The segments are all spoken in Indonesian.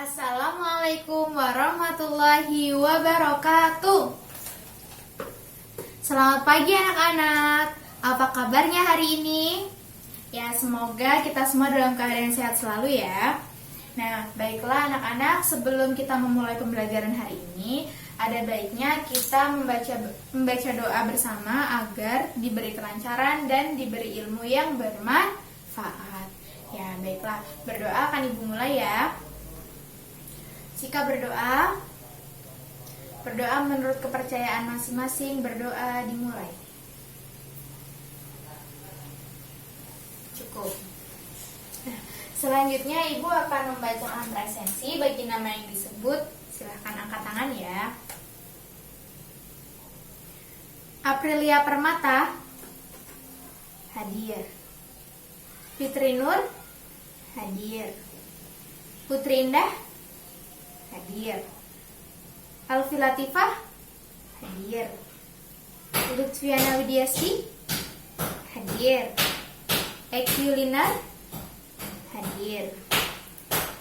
Assalamualaikum warahmatullahi wabarakatuh. Selamat pagi anak-anak. Apa kabarnya hari ini? Ya, semoga kita semua dalam keadaan sehat selalu ya. Nah, baiklah anak-anak, sebelum kita memulai pembelajaran hari ini, ada baiknya kita membaca doa bersama agar diberi kelancaran dan diberi ilmu yang bermanfaat. Ya, baiklah, berdoa akan Ibu mulai ya. Jika berdoa menurut kepercayaan masing-masing, berdoa dimulai. Cukup. Nah, selanjutnya Ibu akan membacakan presensi bagi nama yang disebut. Silahkan angkat tangan ya. Aprilia Permata, hadir. Fitri Nur, hadir. Putri Indah, hadir. Alfi Latifah, hadir. Lutfiana Widiasti, hadir. Eki Yulina, hadir.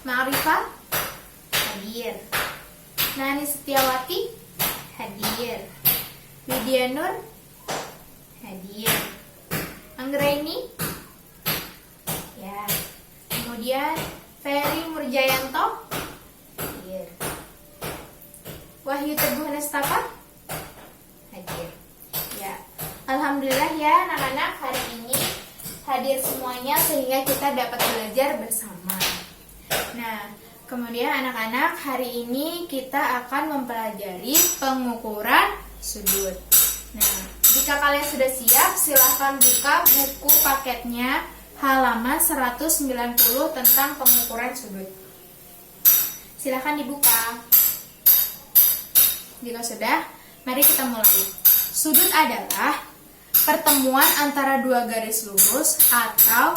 Ma'rifah, hadir. Nani Setiawati, hadir. Widya Nur, hadir. Anggraini, ya. Kemudian Ferry Murjayanto, hadir. Wahyu Teguh Nestapa, hadir. Ya, alhamdulillah ya anak-anak, hari ini hadir semuanya sehingga kita dapat belajar bersama. Nah, kemudian anak-anak, hari ini kita akan mempelajari pengukuran sudut. Nah, jika kalian sudah siap, silahkan buka buku paketnya halaman 190 tentang pengukuran sudut. Silahkan dibuka. Jika sudah, mari kita mulai. Sudut adalah pertemuan antara dua garis lurus atau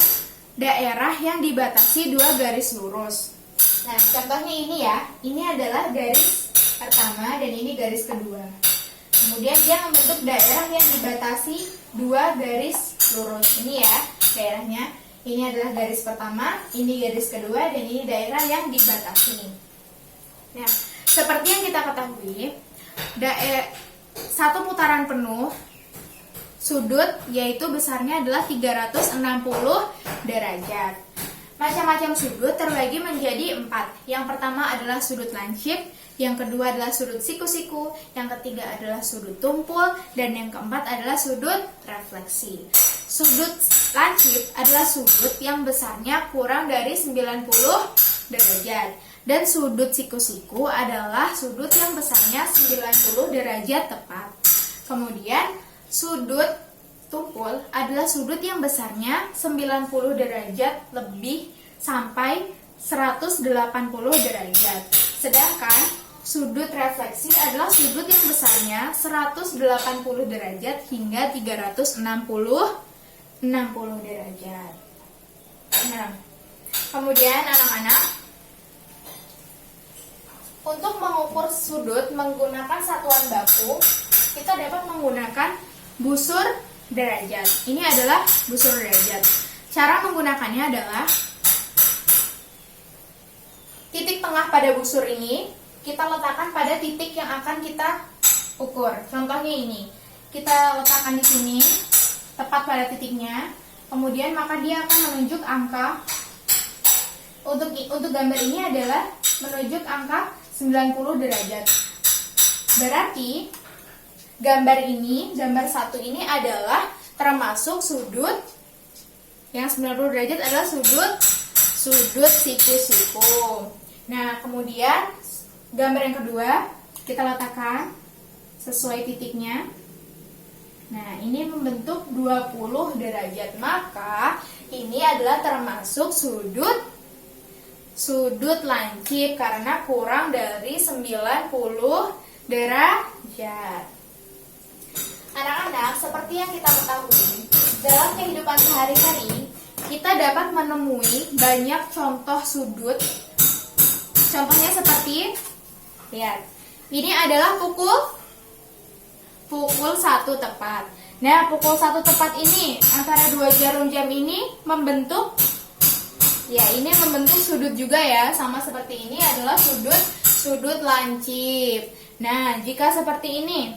daerah yang dibatasi dua garis lurus. Nah, contohnya ini ya. Ini adalah garis pertama dan ini garis kedua. Kemudian dia membentuk daerah yang dibatasi dua garis lurus. Ini ya daerahnya. Ini adalah garis pertama, ini garis kedua, dan ini daerah yang dibatasi. Nah, seperti yang kita ketahui, satu putaran penuh sudut yaitu besarnya adalah 360 derajat. Macam-macam sudut terbagi menjadi 4. Yang pertama adalah sudut lancip, yang kedua adalah sudut siku-siku, yang ketiga adalah sudut tumpul, dan yang keempat adalah sudut refleksi. Sudut lancip adalah sudut yang besarnya kurang dari 90 derajat. Dan sudut siku-siku adalah sudut yang besarnya 90 derajat tepat. Kemudian sudut tumpul adalah sudut yang besarnya 90 derajat lebih sampai 180 derajat. Sedangkan sudut refleksi adalah sudut yang besarnya 180 derajat hingga 360 derajat. Nah, kemudian anak-anak, untuk mengukur sudut menggunakan satuan baku, kita dapat menggunakan busur derajat. Ini adalah busur derajat. Cara menggunakannya adalah titik tengah pada busur ini kita letakkan pada titik yang akan kita ukur. Contohnya ini, kita letakkan di sini, tepat pada titiknya. Kemudian maka dia akan menunjuk angka. Untuk gambar ini adalah menunjuk angka 90 derajat. Berarti gambar satu ini adalah termasuk sudut yang 90 derajat adalah sudut siku-siku. Nah, kemudian gambar yang kedua kita letakkan sesuai titiknya. Nah, ini membentuk 20 derajat. Maka ini adalah termasuk sudut lancip karena kurang dari 90 derajat. Anak-anak, seperti yang kita ketahui, dalam kehidupan sehari-hari kita dapat menemui banyak contoh sudut. Contohnya seperti, lihat, ini adalah pukul 1 tepat. Nah, pukul 1 tepat ini antara dua jarum jam ini membentuk Ya, ini membentuk sudut juga ya, sama seperti ini adalah sudut lancip. Nah, jika seperti ini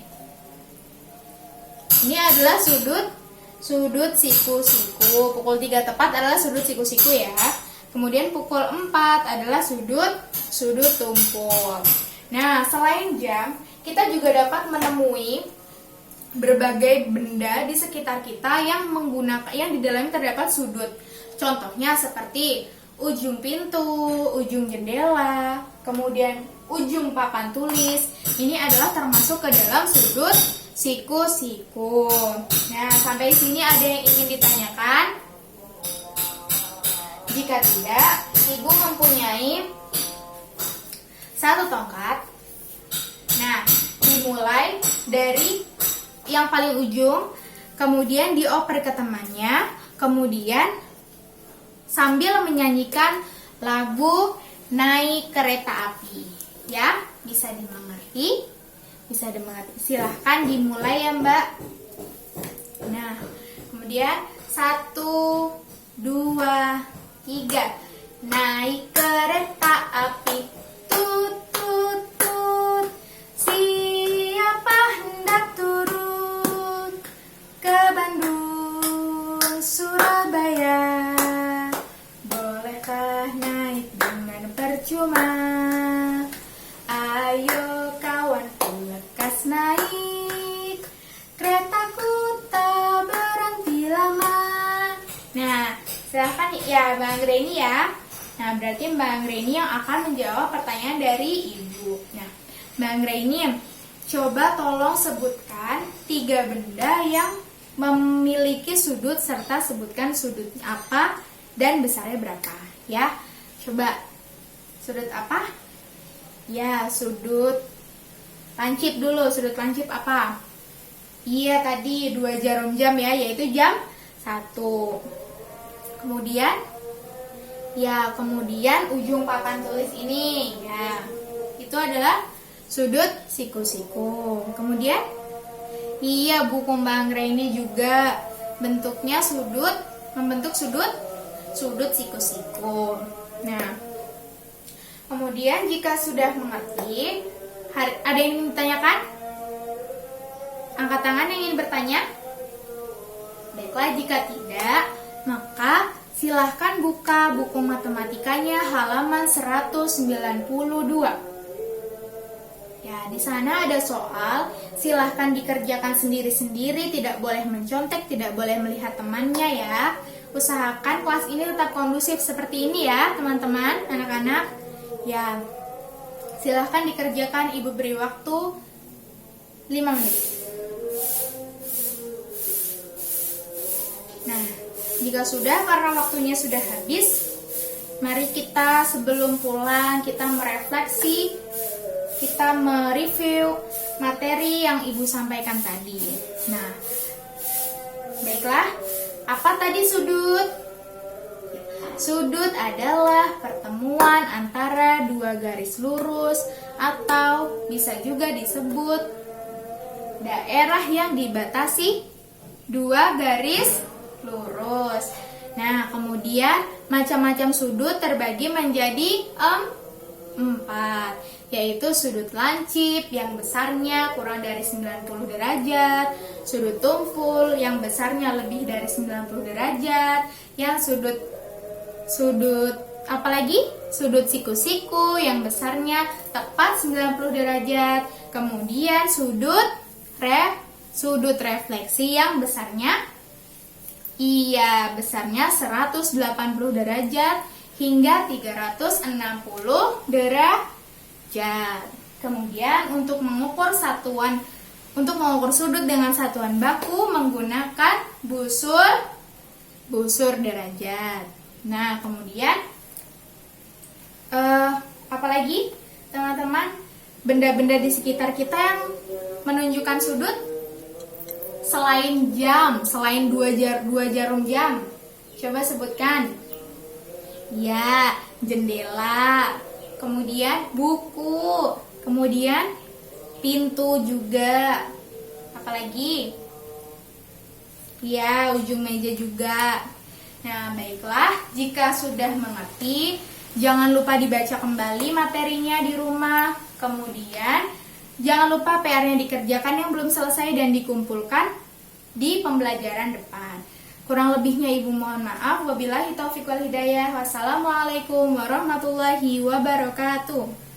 adalah sudut siku-siku. Pukul 3 tepat adalah sudut siku-siku ya. Kemudian pukul 4 adalah sudut tumpul. Nah, selain jam, kita juga dapat menemui berbagai benda di sekitar kita yang di dalamnya terdapat sudut. Contohnya seperti ujung pintu, ujung jendela, kemudian ujung papan tulis. Ini adalah termasuk ke dalam sudut siku-siku. Nah, sampai sini ada yang ingin ditanyakan? Jika tidak, Ibu mempunyai satu tongkat. Nah, dimulai dari yang paling ujung, kemudian dioper ke temannya, kemudian sambil menyanyikan lagu Naik Kereta Api. Ya, bisa dimengerti? Bisa dimengerti. Silahkan dimulai ya, Mbak. Nah, kemudian 1, 2, 3. Naik kereta api, tut tut tut. Siapa hendak turun ke Bandung, Surabaya? Bolehkah naik dengan percuma? Ayo kawanku lekas naik, keretaku tak berhenti lama. Nah, silahkan ya Bang Greni ya. Nah, berarti Bang Greni yang akan menjawab pertanyaan dari Ibu. Nah, Bang Greni, coba tolong sebutkan 3 benda yang memiliki sudut serta sebutkan sudutnya apa dan besarnya berapa. Ya, coba sudut apa? Ya, sudut lancip dulu. Sudut lancip apa? Iya, tadi 2 jarum jam ya, yaitu jam 1. Kemudian ujung papan tulis ini ya, itu adalah sudut siku-siku. Kemudian buku Bang Reni juga bentuknya membentuk sudut siku-siku. Nah, kemudian jika sudah mengerti, ada yang ingin ditanyakan? Angkat tangan yang ingin bertanya. Baiklah, jika tidak, maka silahkan buka buku matematikanya halaman 192. Ya, di sana ada soal, silahkan dikerjakan sendiri-sendiri, tidak boleh mencontek, tidak boleh melihat temannya ya. Usahakan kelas ini tetap kondusif seperti ini ya, teman-teman, anak-anak. Ya, silahkan dikerjakan, Ibu beri waktu 5 menit. Nah, jika sudah, karena waktunya sudah habis, mari kita sebelum pulang kita merefleksi, kita mereview materi yang Ibu sampaikan tadi. Nah, baiklah, apa tadi sudut? Sudut adalah pertemuan antara 2 garis lurus atau bisa juga disebut daerah yang dibatasi 2 garis lurus. Nah, kemudian macam-macam sudut terbagi menjadi 4, yaitu sudut lancip yang besarnya kurang dari 90 derajat, sudut tumpul yang besarnya lebih dari 90 derajat, yang sudut sudut siku-siku yang besarnya tepat 90 derajat, kemudian sudut refleksi yang besarnya 180 derajat hingga 360 derajat. Kemudian untuk mengukur sudut dengan satuan baku menggunakan busur derajat. Nah, kemudian apalagi teman-teman, benda-benda di sekitar kita yang menunjukkan sudut selain jam, selain 2 jarum jam, coba sebutkan. Ya, jendela, kemudian buku, kemudian pintu juga. Apalagi? Ya, ujung meja juga. Nah, baiklah, jika sudah mengerti, jangan lupa dibaca kembali materinya di rumah. Kemudian, jangan lupa PR-nya dikerjakan yang belum selesai dan dikumpulkan di pembelajaran depan. Kurang lebihnya Ibu mohon maaf. Wabillahi taufiq wal hidayah. Wassalamualaikum warahmatullahi wabarakatuh.